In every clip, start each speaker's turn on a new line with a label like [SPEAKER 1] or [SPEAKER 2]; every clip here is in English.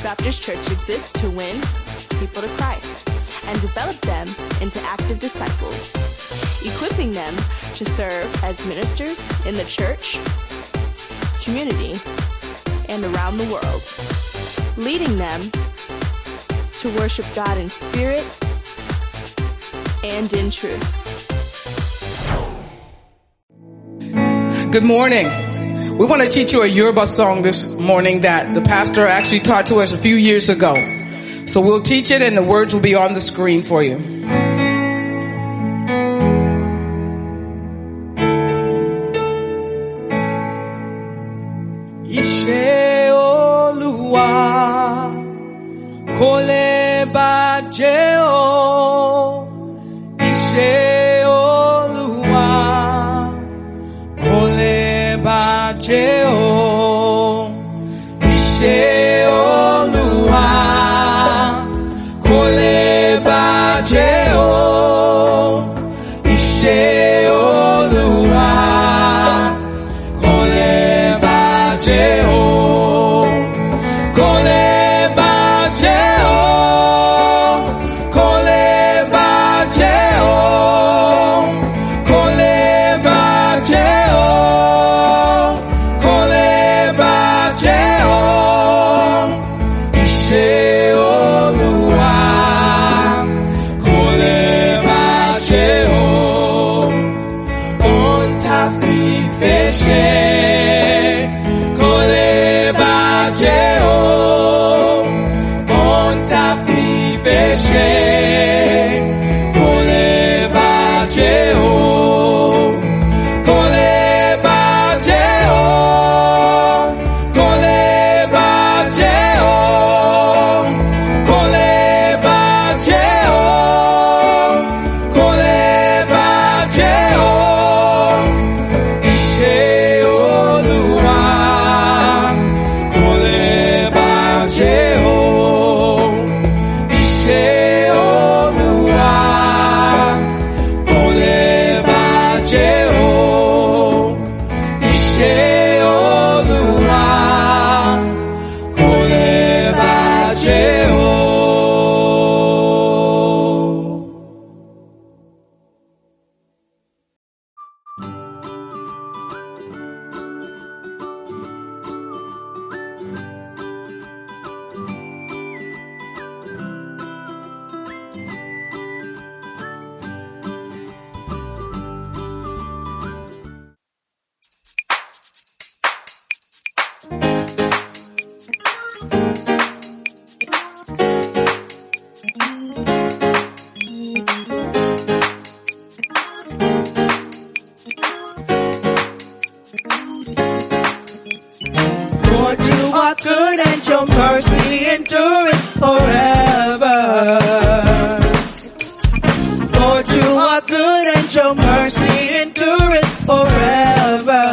[SPEAKER 1] Baptist Church exists to win people to Christ and develop them into active disciples, equipping them to serve as ministers in the church, community, and around the world, leading them to worship God in spirit and in truth.
[SPEAKER 2] Good morning. We want to teach you a Yoruba song this morning that the pastor actually taught to us a few years ago. So we'll teach it and the words will be on the screen for you.
[SPEAKER 3] Iṣẹ́ Olúwa kò lè bàjẹ́ o. Iṣẹ́ Olúwa kò lè bàjẹ́ o. Iṣẹ́ Olúwa kò lè bàjẹ́ o. Iṣẹ́ Olúwa kò lè bàjẹ́ o. Kò lè bàjẹ́ o. Kò lè bàjẹ́ o. Kò lè bàjẹ́ o. Kò lè bàjẹ́ o. Iṣẹ́ Olúwa kò lè bàjẹ́ o. Ohun tá fìfẹ́ ṣe kò lè bàjẹ́ o. Ohun tá fìfẹ́ ṣe kò lè bàjẹ́ o. Kò lè bàjẹ́ o. Kò lè bàjẹ́ o. Kò lè bàjẹ́ o. Kò lè bàjẹ́ o. Iṣẹ́ Olúwa kò lè bàjẹ́ o. Iṣẹ́ Olúwa kò lè bàjẹ́ o. Iṣẹ́ Olúwa kò lè bàjẹ́ o. Lord, you are good and your mercy endureth forever. Lord, you are good and your mercy endureth forever.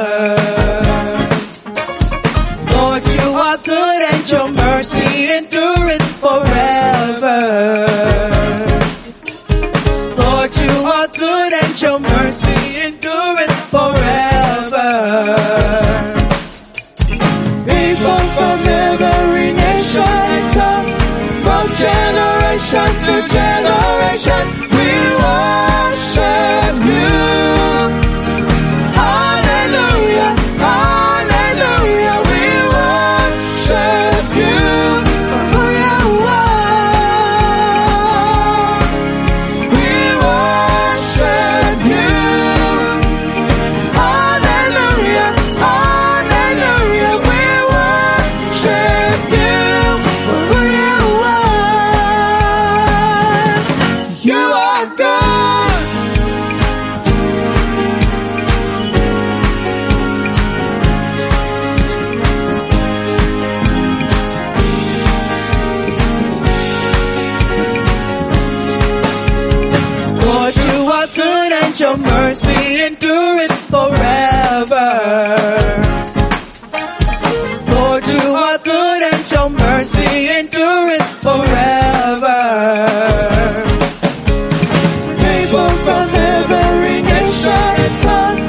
[SPEAKER 3] Lord, you are good and your mercy endureth forever. Lord, you are good and your mercy endureth forever. People from every nation and tongue, from generation to generation, we worship you. Hallelujah, hallelujah, we worship you. For you are. We worship you. Hallelujah, hallelujah, we worship you. For who you are. You are good. Lord, you are good and your mercy endureth forever. Lord, you are good and your mercy endureth forever. People from every nation and tongue,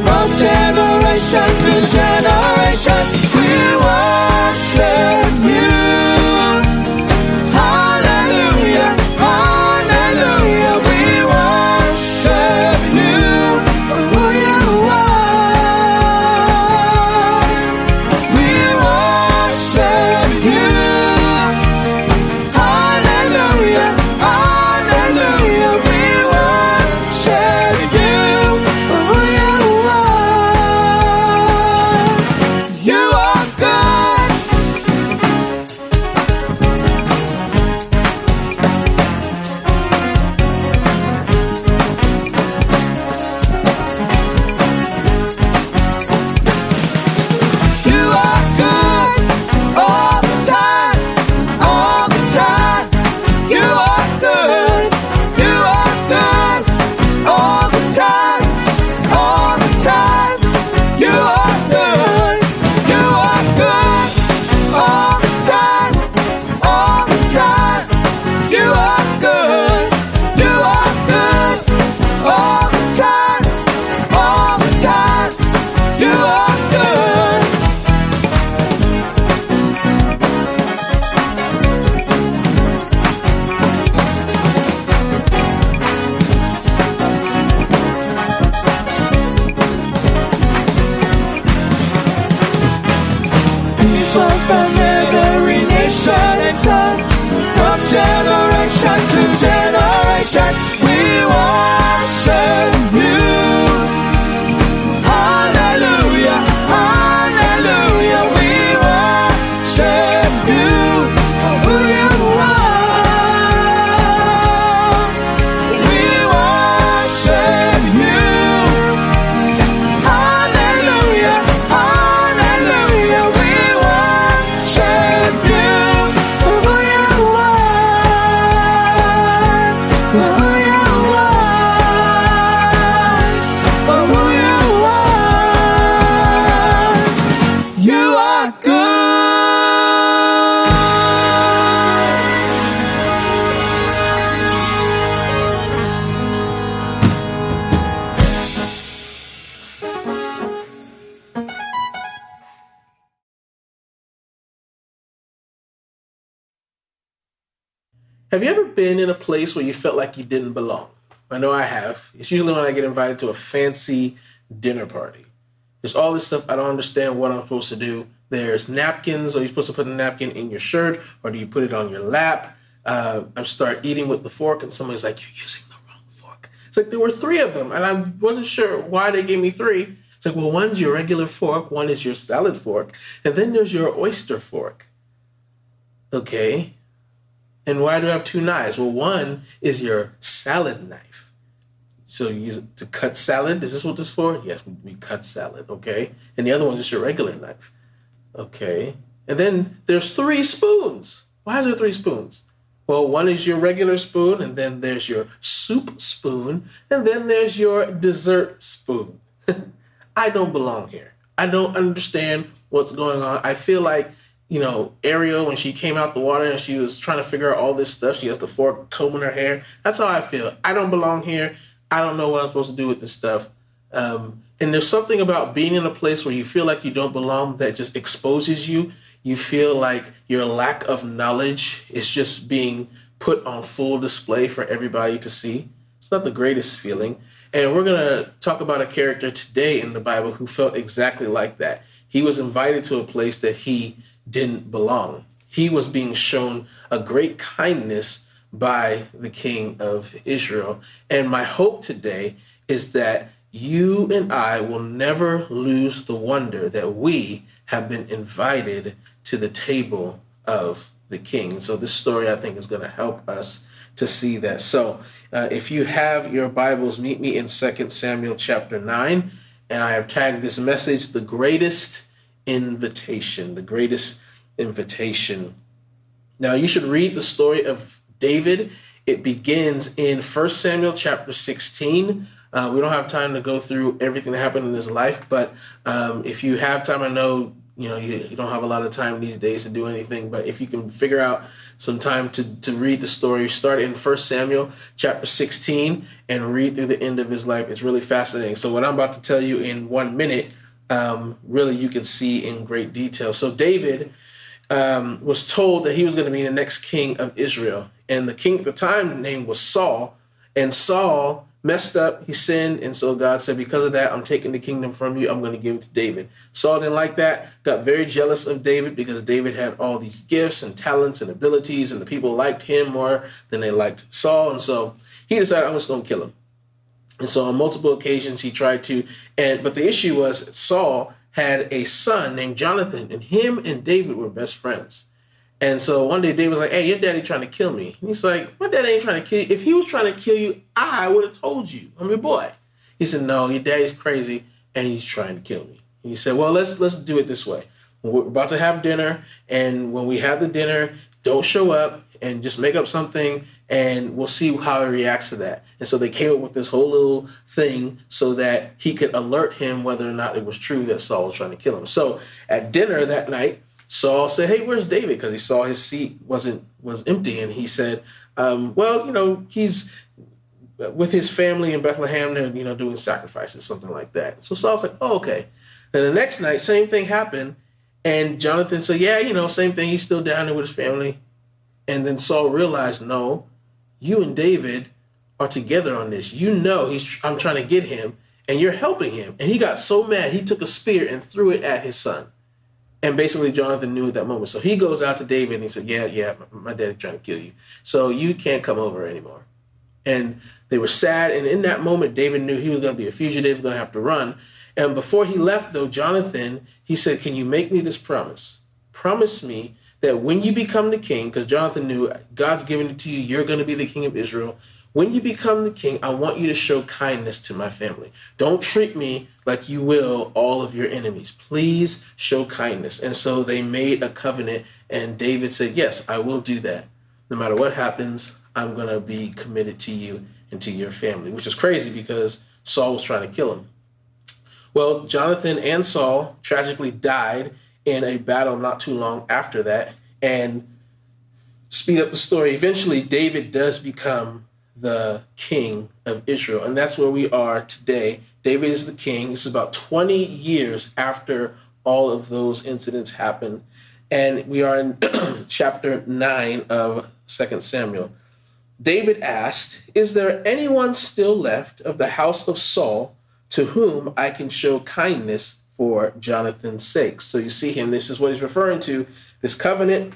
[SPEAKER 3] from generation to generation, we worship you. from every nation and tongue, from generation to generation, we worship you. Hallelujah, hallelujah, we worship you for who you are. We worship you. Hallelujah, hallelujah, we worship you for who you are. For who you are. For who you are. You are good.
[SPEAKER 4] Have you ever been in a place where you felt like you didn't belong? I know I have. It's usually when I get invited to a fancy dinner party. There's all this stuff I don't understand what I'm supposed to do. There's napkins. Are you supposed to put a napkin in your shirt, or do you put it on your lap? I start eating with the fork, and somebody's like, "You're using the wrong fork." It's like there were 3 of them, and I wasn't sure why they gave me 3. It's like, well, one's your regular fork, one is your salad fork, and then there's your oyster fork. Okay. And why do I have 2 knives? Well, one is your salad knife. So you use it to cut salad. Is this what this is for? Yes, we cut salad, okay? And the other one's just your regular knife. Okay. And then there's 3 spoons. Why are there 3 spoons? Well, one is your regular spoon, and then there's your soup spoon, and then there's your dessert spoon. I don't belong here. I don't understand what's going on. I feel like, you know, Ariel, when she came out the water and she was trying to figure out all this stuff, she has the fork combing her hair. That's how I feel. I don't belong here. I don't know what I'm supposed to do with this stuff. And there's something about being in a place where you feel like you don't belong that just exposes you. You feel like your lack of knowledge is just being put on full display for everybody to see. It's not the greatest feeling. And we're going to talk about a character today in the Bible who felt exactly like that. He was invited to a place that he didn't belong. He was being shown a great kindness by the king of Israel. And my hope today is that you and I will never lose the wonder that we have been invited to the table of the king. And so this story, I think, is going to help us to see that. So if you have your Bibles, meet me in 2 Samuel chapter 9. And I have tagged this message, The Greatest Invitation. The Greatest Invitation. Now, you should read the story of David. It begins in 1 Samuel chapter 16. We don't have time to go through everything that happened in his life, but if you have time, I know you don't have a lot of time these days to do anything, but if you can figure out some time to read the story, start in 1 Samuel chapter 16 and read through the end of his life. It's really fascinating. So what I'm about to tell you in 1 minute, really you can see in great detail. So David was told that he was going to be the next king of Israel. And the king at the time name was Saul. And Saul messed up, he sinned, and so God said, because of that, I'm taking the kingdom from you, I'm going to give it to David. Saul didn't like that, got very jealous of David because David had all these gifts and talents and abilities, and the people liked him more than they liked Saul, and so he decided, I'm just going to kill him. And so on multiple occasions he tried to, but the issue was Saul had a son named Jonathan, and him and David were best friends. And so one day David was like, hey, your daddy trying to kill me. And he's like, my daddy ain't trying to kill you. If he was trying to kill you, I would have told you. I'm your boy. He said, no, your daddy's crazy and he's trying to kill me. And he said, well, let's do it this way. We're about to have dinner, and when we have the dinner, don't show up and just make up something and we'll see how he reacts to that. And so they came up with this whole little thing so that he could alert him whether or not it was true that Saul was trying to kill him. So at dinner that night, Saul said, hey, where's David? Because he saw his seat was empty. And he said, well, he's with his family in Bethlehem. They're, doing sacrifices, something like that. So Saul's like, oh, okay. Then the next night, same thing happened. And Jonathan said, yeah, same thing. He's still down there with his family. And then Saul realized, no, you and David are together on this. I'm trying to get him and you're helping him. And he got so mad, he took a spear and threw it at his son. And basically Jonathan knew at that moment. So he goes out to David and he said, yeah, my daddy's trying to kill you. So you can't come over anymore. And they were sad. And in that moment, David knew he was going to be a fugitive, going to have to run. And before he left, though, Jonathan, he said, can you make me this promise? Promise me that when you become the king, because Jonathan knew God's given it to you, you're going to be the king of Israel. When you become the king, I want you to show kindness to my family. Don't treat me like you will all of your enemies. Please show kindness. And so they made a covenant, and David said, yes, I will do that. No matter what happens, I'm going to be committed to you and to your family, which is crazy because Saul was trying to kill him. Well, Jonathan and Saul tragically died in a battle not too long after that. And speed up the story, eventually David does become the king of Israel. And that's where we are today. David is the king. It's about 20 years after all of those incidents happened. And we are in chapter 9 of 2 Samuel. David asked, is there anyone still left of the house of Saul to whom I can show kindness for Jonathan's sake? So you see him, this is what he's referring to, this covenant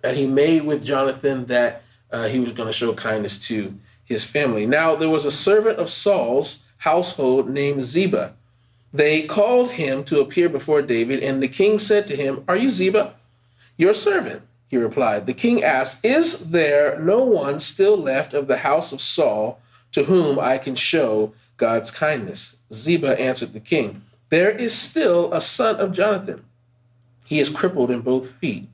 [SPEAKER 4] that he made with Jonathan that he was going to show kindness to his family. Now, there was a servant of Saul's household named Ziba. They called him to appear before David, and the king said to him, are you Ziba? Your servant, he replied. The king asked, is there no one still left of the house of Saul to whom I can show God's kindness? Ziba answered the king, there is still a son of Jonathan. He is crippled in both feet.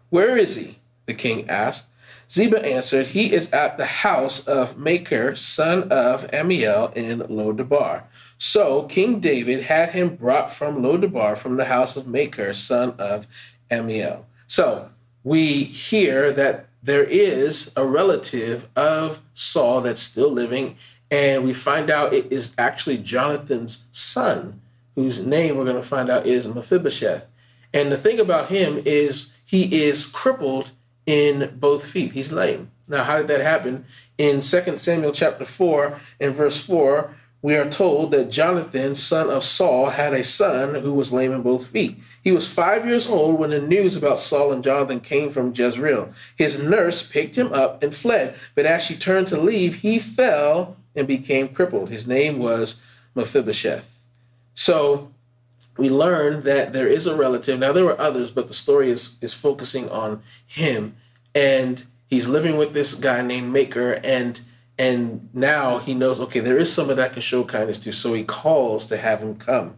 [SPEAKER 4] Where is he? The king asked. Ziba answered, he is at the house of Machir, son of Ammiel in Lo-debar. So King David had him brought from Lo-debar, from the house of Machir, son of Ammiel. So we hear that there is a relative of Saul that's still living, and we find out it is actually Jonathan's son, whose name we're going to find out is Mephibosheth. And the thing about him is he is crippled in both feet. He's lame. Now, how did that happen? In 2 Samuel chapter 4 and verse 4, we are told that Jonathan, son of Saul, had a son who was lame in both feet. He was 5 years old when the news about Saul and Jonathan came from Jezreel. His nurse picked him up and fled, but as she turned to leave, he fell and became crippled. His name was Mephibosheth. So we learn that there is a relative. Now, there were others, but the story is focusing on him. And he's living with this guy named Machir, and now he knows, okay, there is someone that I can show kindness to, so he calls to have him come.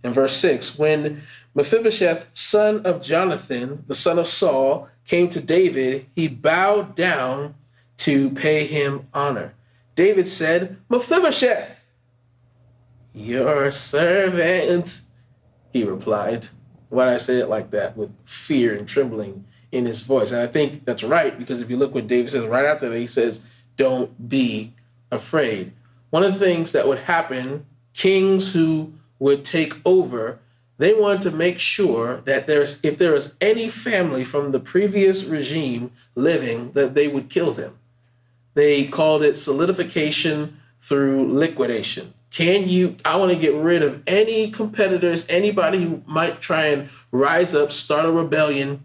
[SPEAKER 4] In verse 6, when Mephibosheth, son of Jonathan, the son of Saul, came to David, he bowed down to pay him honor. David said, Mephibosheth, your servant, he replied. Why did I say it like that? With fear and trembling in his voice. And I think that's right, because if you look what David says right after that, he says, don't be afraid. One of the things that would happen, kings who would take over, they wanted to make sure that if there was any family from the previous regime living, that they would kill them. They called it solidification through liquidation. I want to get rid of any competitors, anybody who might try and rise up, start a rebellion,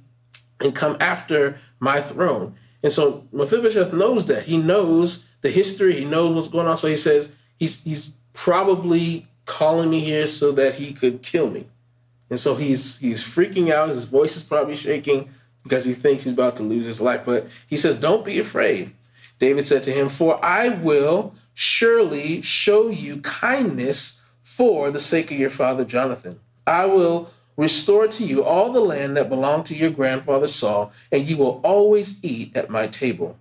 [SPEAKER 4] and come after my throne. And so Mephibosheth knows that. He knows the history. He knows what's going on. So he says, he's probably calling me here so that he could kill me. And so he's freaking out. His voice is probably shaking because he thinks he's about to lose his life. But he says, don't be afraid. David said to him, for I will surely show you kindness for the sake of your father Jonathan. I will restore to you all the land that belonged to your grandfather Saul, and you will always eat at my table.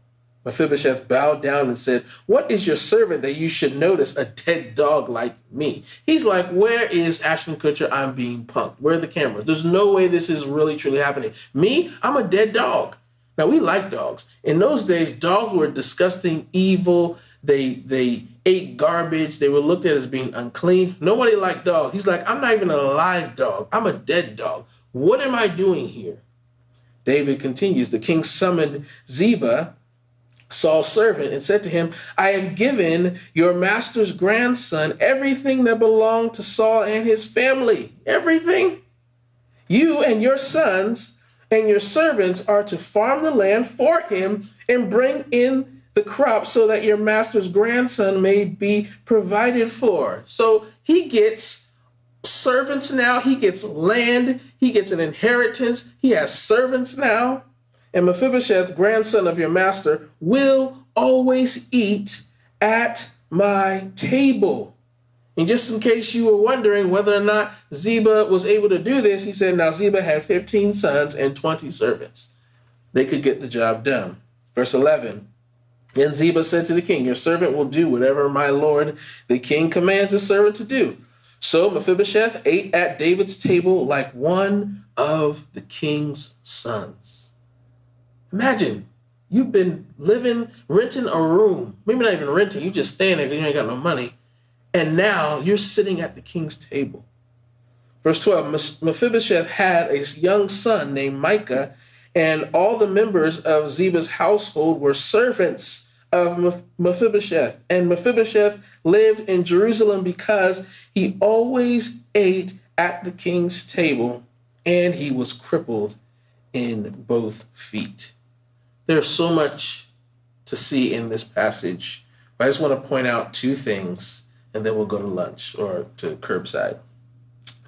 [SPEAKER 4] Mephibosheth bowed down and said, what is your servant that you should notice a dead dog like me? He's like, where is Ashton Kutcher? I'm being punked. Where are the cameras? There's no way this is really truly happening. Me? I'm a dead dog. Now, we like dogs. In those days, dogs were disgusting, evil. They ate garbage. They were looked at as being unclean. Nobody liked dogs. He's like, I'm not even a live dog. I'm a dead dog. What am I doing here? David continues. The king summoned Ziba, Saul's servant, and said to him, I have given your master's grandson everything that belonged to Saul and his family. Everything. You and your sons and your servants are to farm the land for him and bring in the crop so that your master's grandson may be provided for. So he gets servants now. He gets land. He gets an inheritance. He has servants now. And Mephibosheth, grandson of your master, will always eat at my table. And just in case you were wondering whether or not Ziba was able to do this, he said, now Ziba had 15 sons and 20 servants. They could get the job done. Verse 11, then Ziba said to the king, your servant will do whatever my lord the king commands his servant to do. So Mephibosheth ate at David's table like one of the king's sons. Imagine, you've been renting a room. Maybe not even renting, you just staying there because you ain't got no money. And now you're sitting at the king's table. Verse 12, Mephibosheth had a young son named Micah, and all the members of Ziba's household were servants of Mephibosheth. And Mephibosheth lived in Jerusalem because he always ate at the king's table, and he was crippled in both feet. There's so much to see in this passage, but I just want to point out two things, and then we'll go to lunch or to curbside.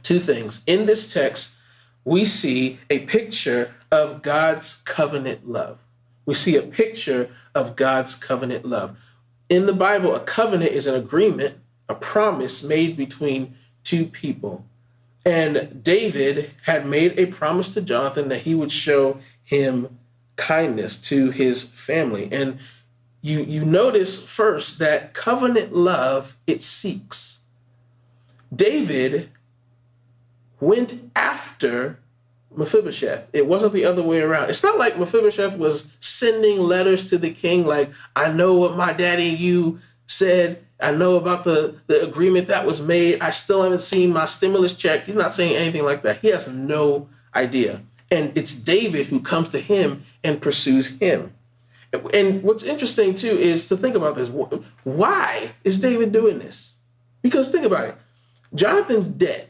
[SPEAKER 4] Two things. In this text, we see a picture of God's covenant love. We see a picture of God's covenant love. In the Bible, a covenant is an agreement, a promise made between two people. And David had made a promise to Jonathan that he would show him kindness to his family. And you notice first that covenant love, it seeks. David went after Mephibosheth. It wasn't the other way around. It's not like Mephibosheth was sending letters to the king like, I know what my daddy you said. I know about the agreement that was made. I still haven't seen my stimulus check. He's not saying anything like that. He has no idea. And it's David who comes to him and pursues him. And what's interesting, too, is to think about this. Why is David doing this? Because think about it. Jonathan's dead.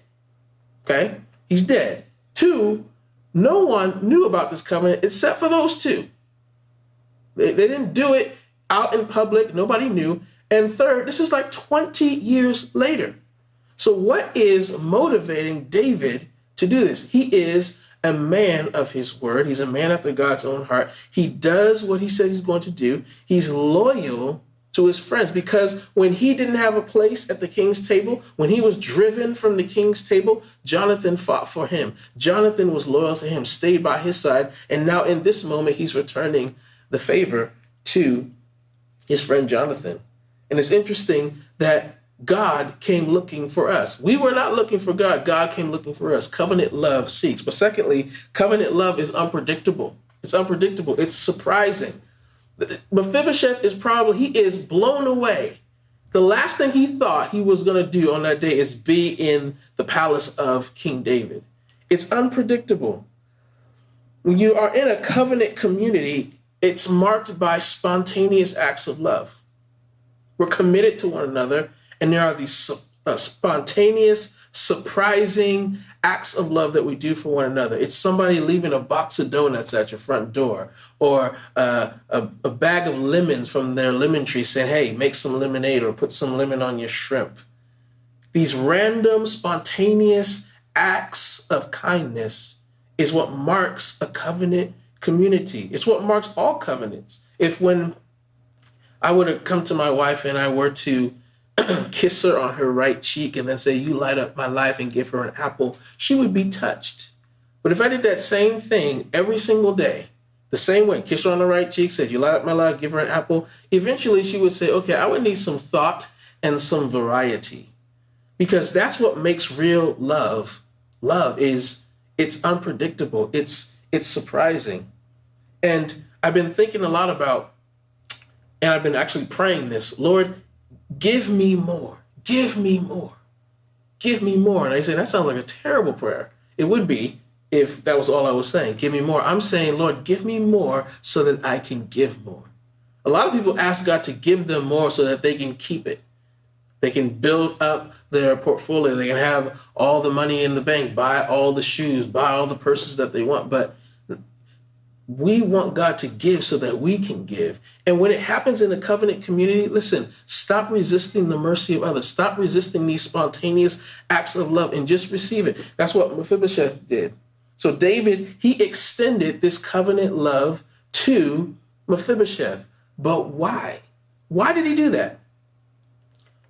[SPEAKER 4] Okay? He's dead. Two, no one knew about this covenant except for those two. They didn't do it out in public. Nobody knew. And third, this is like 20 years later. So what is motivating David to do this? He is a man of his word. He's a man after God's own heart. He does what he says he's going to do. He's loyal to his friends because when he didn't have a place at the king's table, when he was driven from the king's table, Jonathan fought for him. Jonathan was loyal to him, stayed by his side. And now in this moment, he's returning the favor to his friend Jonathan. And it's interesting that God came looking for us. We were not looking for God. God came looking for us. Covenant love seeks. But secondly, covenant love is unpredictable. It's unpredictable. It's surprising. Mephibosheth he is blown away. The last thing he thought he was going to do on that day is be in the palace of King David. It's unpredictable. When you are in a covenant community, it's marked by spontaneous acts of love. We're committed to one another, and there are these spontaneous, surprising acts of love that we do for one another. It's somebody leaving a box of donuts at your front door, or a bag of lemons from their lemon tree saying, hey, make some lemonade or put some lemon on your shrimp. These random, spontaneous acts of kindness is what marks a covenant community. It's what marks all covenants. If when I were to come to my wife and I were to kiss her on her right cheek and then say, you light up my life, and give her an apple, she would be touched. But if I did that same thing every single day, the same way, kiss her on the right cheek, said, you light up my life, give her an apple, eventually she would say, okay, I would need some thought and some variety. Because that's what makes real love. Love is, it's unpredictable. It's surprising. And I've been thinking a lot about, and I've been actually praying this, Lord, give me more, give me more, give me more. And I say, that sounds like a terrible prayer. It would be if that was all I was saying, give me more. I'm saying, Lord, give me more so that I can give more. A lot of people ask God to give them more so that they can keep it. They can build up their portfolio. They can have all the money in the bank, buy all the shoes, buy all the purses that they want. But we want God to give so that we can give. And when it happens in a covenant community, listen, stop resisting the mercy of others. Stop resisting these spontaneous acts of love and just receive it. That's what Mephibosheth did. So David, he extended this covenant love to Mephibosheth. But why? Why did he do that?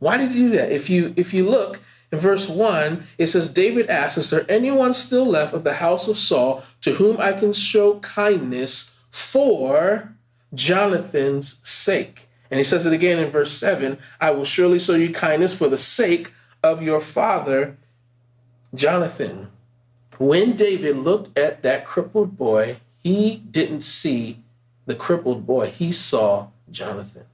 [SPEAKER 4] Why did he do that? If you look in verse 1, it says, David asked, is there anyone still left of the house of Saul to whom I can show kindness for Jonathan's sake? And he says it again in verse 7, I will surely show you kindness for the sake of your father, Jonathan. When David looked at that crippled boy, he didn't see the crippled boy. He saw Jonathan.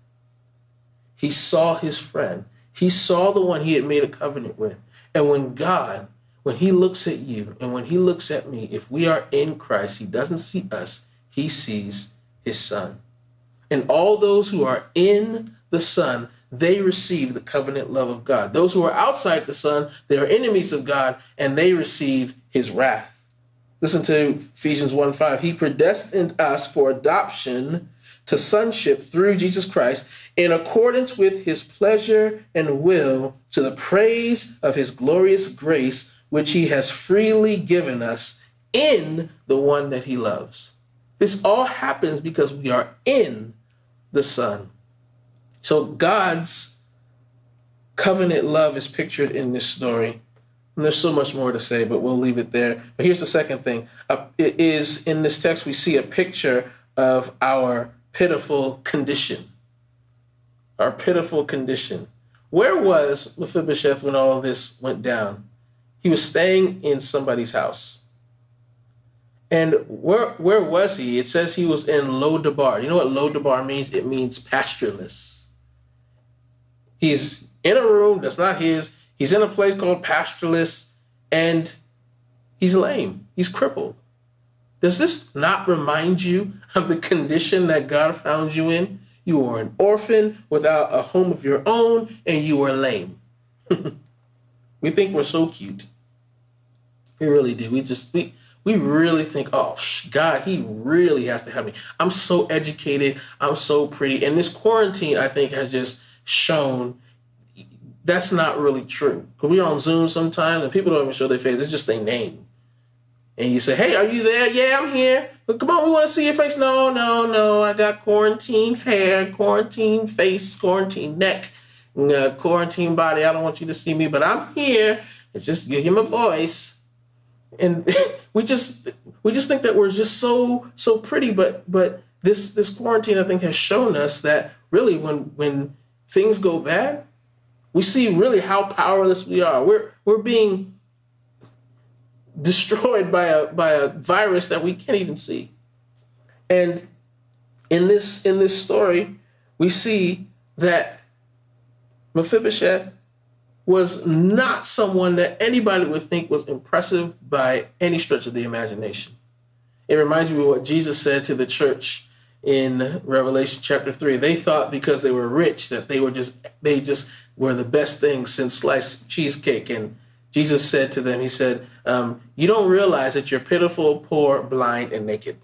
[SPEAKER 4] He saw his friend. He saw the one he had made a covenant with. And when God, when he looks at you and when he looks at me, if we are in Christ, he doesn't see us. He sees his son. And all those who are in the son, they receive the covenant love of God. Those who are outside the son, they are enemies of God and they receive his wrath. Listen to Ephesians 1:5. He predestined us for adoption to sonship through Jesus Christ in accordance with his pleasure and will, to the praise of his glorious grace, which he has freely given us in the one that he loves. This all happens because we are in the Son. So God's covenant love is pictured in this story. And there's so much more to say, but we'll leave it there. But here's the second thing. It is in this text, we see a picture of our pitiful condition. Our pitiful condition. Where was Mephibosheth when all this went down? He was staying in somebody's house. And where was he? It says he was in Lo-Debar. You know what Lo-Debar means? It means pastureless. He's in a room that's not his. He's in a place called pastureless, and he's lame. He's crippled. Does this not remind you of the condition that God found you in? You were an orphan without a home of your own, and you were lame. We think we're so cute. We really do. We really think, oh, God, he really has to help me. I'm so educated. I'm so pretty. And this quarantine, I think, has just shown that's not really true. Because we're on Zoom sometimes, and people don't even show their face. It's just their name. And you say, hey, are you there? Yeah, I'm here. But come on, we want to see your face. No. I got quarantine hair, quarantine face, quarantine neck, quarantine body. I don't want you to see me, but I'm here. It's just give him a voice. And we just think that we're just so pretty. But this quarantine, I think, has shown us that really when things go bad, we see really how powerless we are. We're being destroyed by a virus that we can't even see. And in this story, we see that Mephibosheth was not someone that anybody would think was impressive by any stretch of the imagination. It reminds me of what Jesus said to the church in Revelation chapter 3. They thought because they were rich that they just were the best thing since sliced cheesecake. And Jesus said to them, he said, you don't realize that you're pitiful, poor, blind, and naked.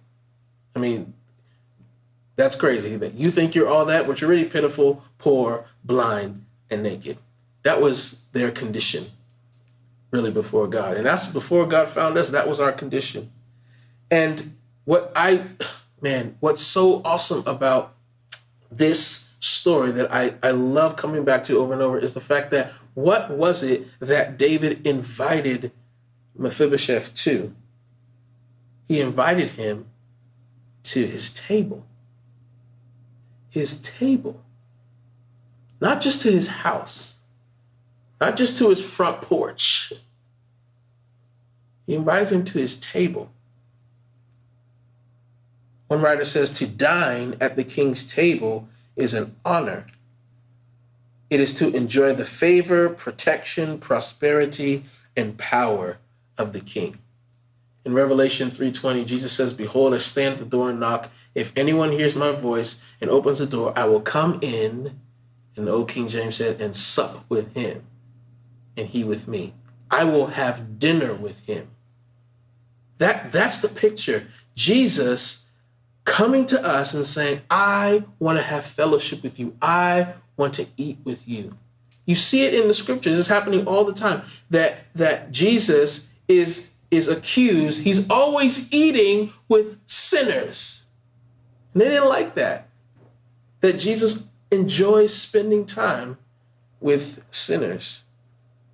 [SPEAKER 4] I mean, that's crazy that you think you're all that, but you're really pitiful, poor, blind, and naked. That was their condition, really, before God. And that's before God found us. That was our condition. And what's so awesome about this story that I love coming back to over and over is the fact that what was it that David invited Mephibosheth to? He invited him to his table. His table. Not just to his house. Not just to his front porch. He invited him to his table. One writer says to dine at the king's table is an honor. It is to enjoy the favor, protection, prosperity, and power of the king. In Revelation 3:20, Jesus says, behold, I stand at the door and knock. If anyone hears my voice and opens the door, I will come in, and the old King James said, and sup with him. and he with me. I will have dinner with him. That's the picture. Jesus coming to us and saying, I want to have fellowship with you. I want to eat with you. You see it in the scriptures. It's happening all the time that Jesus is accused. He's always eating with sinners. And they didn't like that. That Jesus enjoys spending time with sinners.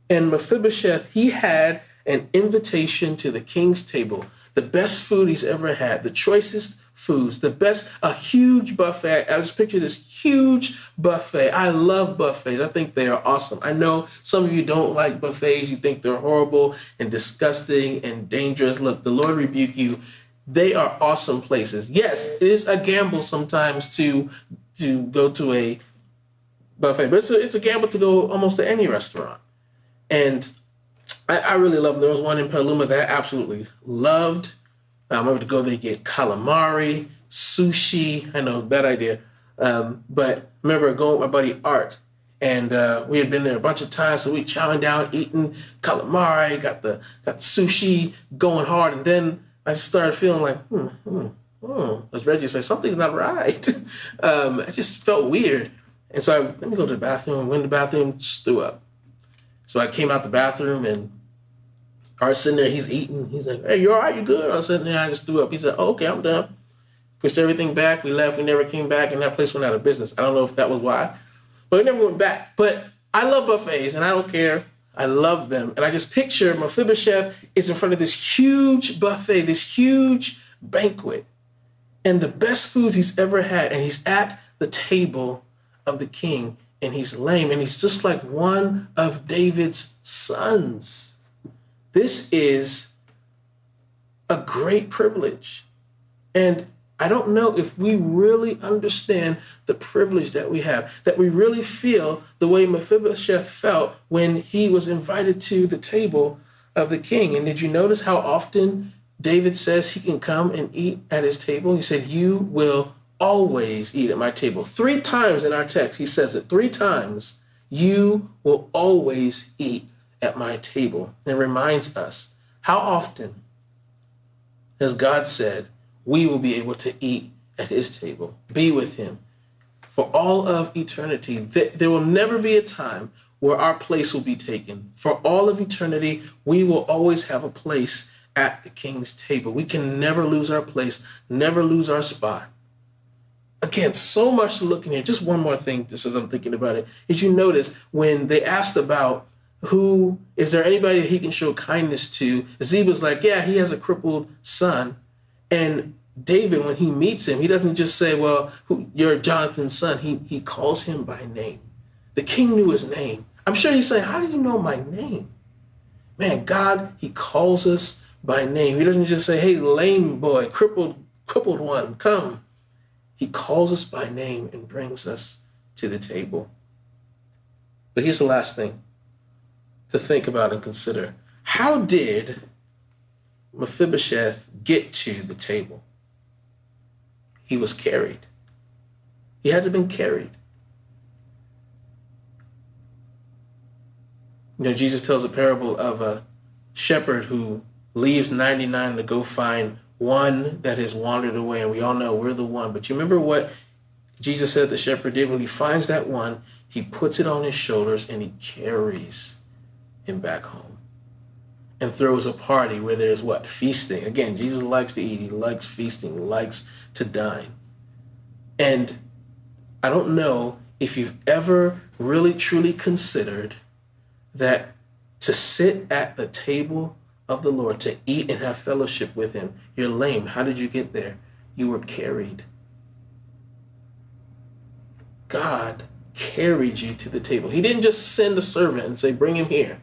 [SPEAKER 4] And Mephibosheth, he had an invitation to the king's table, the best food he's ever had, the choicest foods, a huge buffet. I just picture this huge buffet. I love buffets. I think they are awesome. I know some of you don't like buffets. You think they're horrible and disgusting and dangerous. Look, the Lord rebuke you. They are awesome places. Yes, it is a gamble sometimes to go to a buffet, but it's a gamble to go almost to any restaurant. And I really love them. There was one in Petaluma that I absolutely loved. I remember to go there, get calamari, sushi. I know, bad idea. But I remember going with my buddy Art, and we had been there a bunch of times, so we chowing down, eating calamari, got the sushi going hard, and then I started feeling like, as Reggie said, something's not right. I just felt weird. And so let me go to the bathroom. Went to the bathroom, just threw up. So I came out the bathroom, and Art's sitting there, he's eating. He's like, hey, you all right? You good? I was sitting there, I just threw up. He said, oh, okay, I'm done. Pushed everything back. We left. We never came back, and that place went out of business. I don't know if that was why, but we never went back. But I love buffets, and I don't care. I love them. And I just picture Mephibosheth is in front of this huge buffet, this huge banquet, and the best foods he's ever had. And he's at the table of the king, and he's lame, and he's just like one of David's sons. This is a great privilege. And I don't know if we really understand the privilege that we have, that we really feel the way Mephibosheth felt when he was invited to the table of the king. And did you notice how often David says he can come and eat at his table? He said, you will always eat at my table. 3 times in our text, he says it 3 times. You will always eat at my table. It reminds us, how often has God said we will be able to eat at his table, be with him for all of eternity? There will never be a time where our place will be taken. For all of eternity, we will always have a place at the king's table. We can never lose our place, never lose our spot. Again, so much to look in here. Just one more thing, just as I'm thinking about it, is you notice when they asked about is there anybody that he can show kindness to? Ziba's like, yeah, he has a crippled son. And David, when he meets him, he doesn't just say, well, you're Jonathan's son. He calls him by name. The king knew his name. I'm sure he's saying, how did you know my name? Man, God, he calls us by name. He doesn't just say, hey, lame boy, crippled one, come. He calls us by name and brings us to the table. But here's the last thing to think about and consider. How did Mephibosheth get to the table? He was carried. He had to have been carried. You know, Jesus tells a parable of a shepherd who leaves 99 to go find one that has wandered away. And we all know we're the one. But you remember what Jesus said the shepherd did? When he finds that one, he puts it on his shoulders and he carries him back home and throws a party where there's what? Feasting. Again, Jesus likes to eat. He likes feasting. He likes to dine. And I don't know if you've ever really truly considered that to sit at the table of the Lord, to eat and have fellowship with him, you're lame. How did you get there? You were carried. God carried you to the table. He didn't just send a servant and say, bring him here.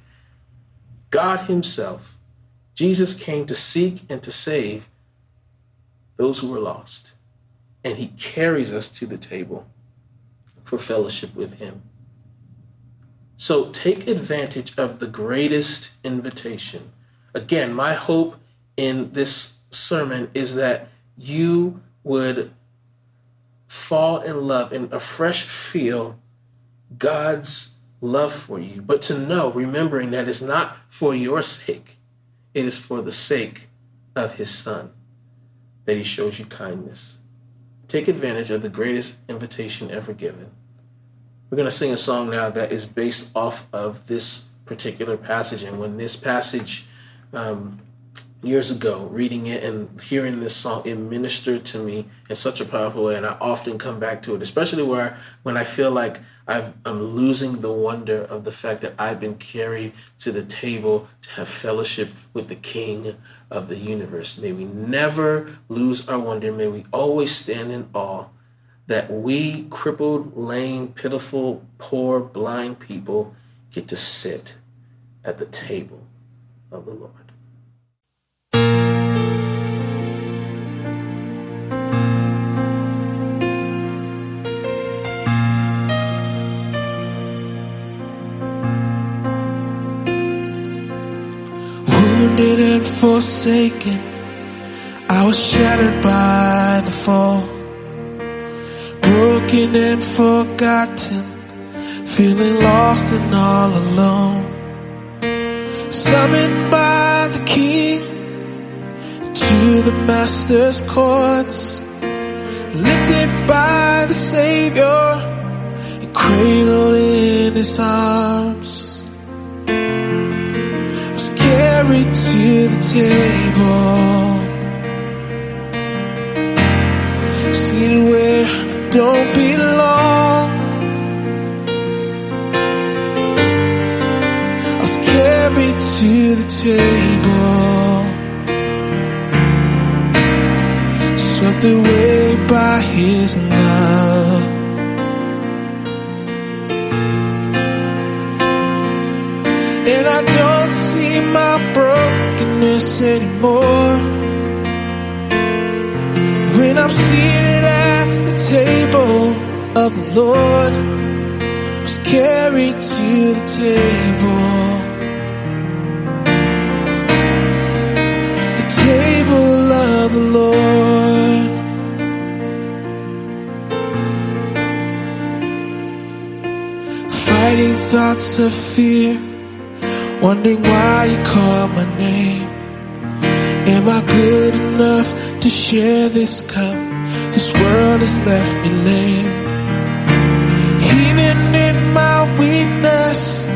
[SPEAKER 4] God himself, Jesus, came to seek and to save those who were lost. And he carries us to the table for fellowship with him. So take advantage of the greatest invitation. Again, my hope in this sermon is that you would fall in love and afresh feel God's love for you, but to know, remembering that it's not for your sake, it is for the sake of his son that he shows you kindness. Take advantage of the greatest invitation ever given. We're going to sing a song now that is based off of this particular passage. And when this passage, years ago, reading it and hearing this song, it ministered to me in such a powerful way. And I often come back to it, especially when I feel like I'm losing the wonder of the fact that I've been carried to the table to have fellowship with the King of the universe. May we never lose our wonder. May we always stand in awe that we crippled, lame, pitiful, poor, blind people get to sit at the table of the Lord.
[SPEAKER 3] Wounded and forsaken, I was shattered by the fall. Broken and forgotten, feeling lost and all alone. Summoned by the King to the Master's courts, lifted by the Savior and cradled in his arms. Carried to the table, seated where I don't belong. I was carried to the table, swept away by his love. And I don't see my brokenness anymore when I'm seated at the table of the Lord. I was carried to the table of the Lord. Fighting thoughts of fear, wondering why you call my name. Am I good enough to share this cup? This world has left me lame. Even in my weakness,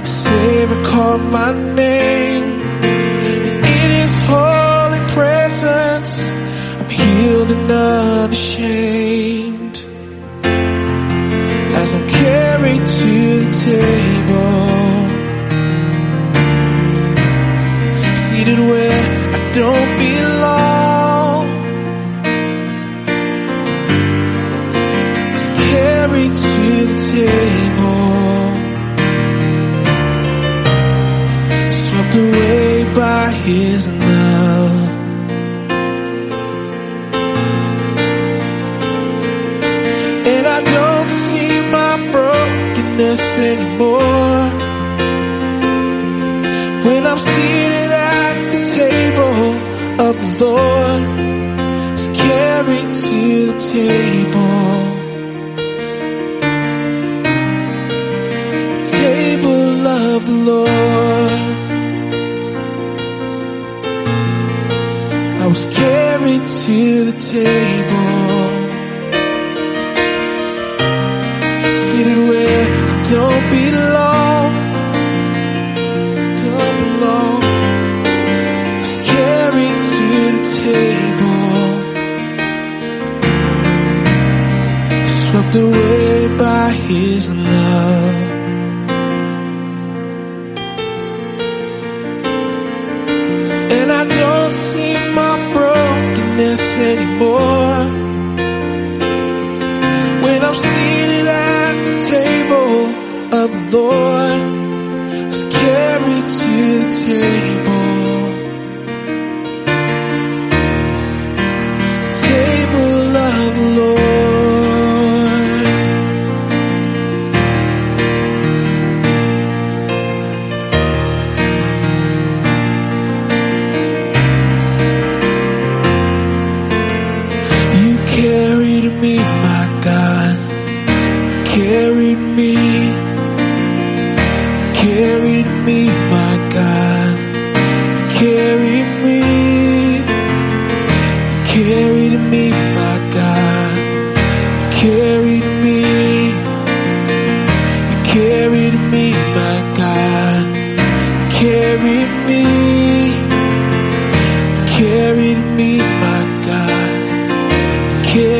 [SPEAKER 3] Savior called my name. And in his holy presence, I'm healed and unashamed. As I'm carried to the table, seated where I don't belong. I was carried to the table, swept away by his love. And I don't see my brokenness anymore when I'm seated at the table of the Lord. Is carried to the table of the Lord. I was carried to the table, seated where I don't belong. Was carried to the table, swept away by his love. And I don't see my brokenness anymore when I'm seated at the table of the Lord. Was carried to the table of the Lord. You carried me, my God, you carried me. carried me, my God. You carried me. You carried me, my God. You carried me. You carried me, my God. You carried